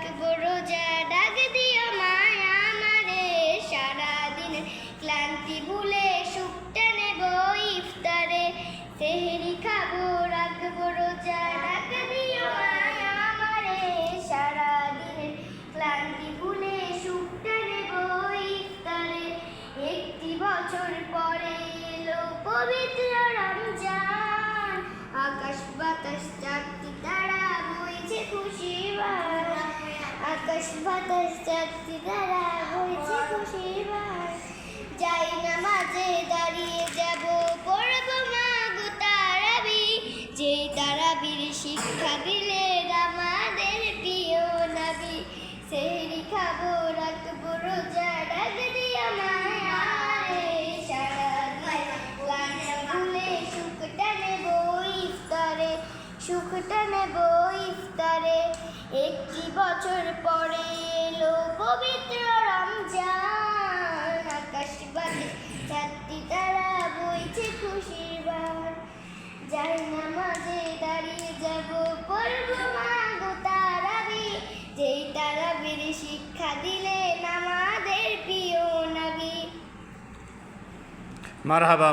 রাখবো রোজা, ডাক দিও মায়া আমারে সারাদিনের ক্লান্তি ভুলে সুখটা নেব ইফতারে। সেহরি খাবো, রাখবো রোজা, ডাক দিও মায়া আমারে সারাদিনের ক্লান্তি ভুলে সুখটা নেব ইফতারে। একটি বছর পরে এলো পবিত্র রমজান, আকাশ বাতাস চাঁদটি তারা বইছে খুশির বান। আকাশ বাতাস চাঁদটি তারা বইছে খুশির বান। যাই নামাজে দাঁড়িয়ে যাব, পড়ব মাগো তারাবি, যেই তারাবির শিক্ষা দিলেন আমাদের প্রিয় নবী। সেহরি খাবো, রাখবো রোজা, ডাক দিও মায়া আমারে সারাদিন ক্লান্তি ভুলে সুখটা নেব ইফতারে, সুখটা নেব ইফতারে। একটি বছর পরে এলো পবিত্র রমজান, আকাশ বাতাস চাঁদটি তারা বইছে খুশির বান। যাই নামাজে দাঁড়িয়ে যাব, পড়ব মাগো তারাবি, যেই তারাবির শিক্ষা দিলেন আমাদের প্রিয় নবী। মারহাবা।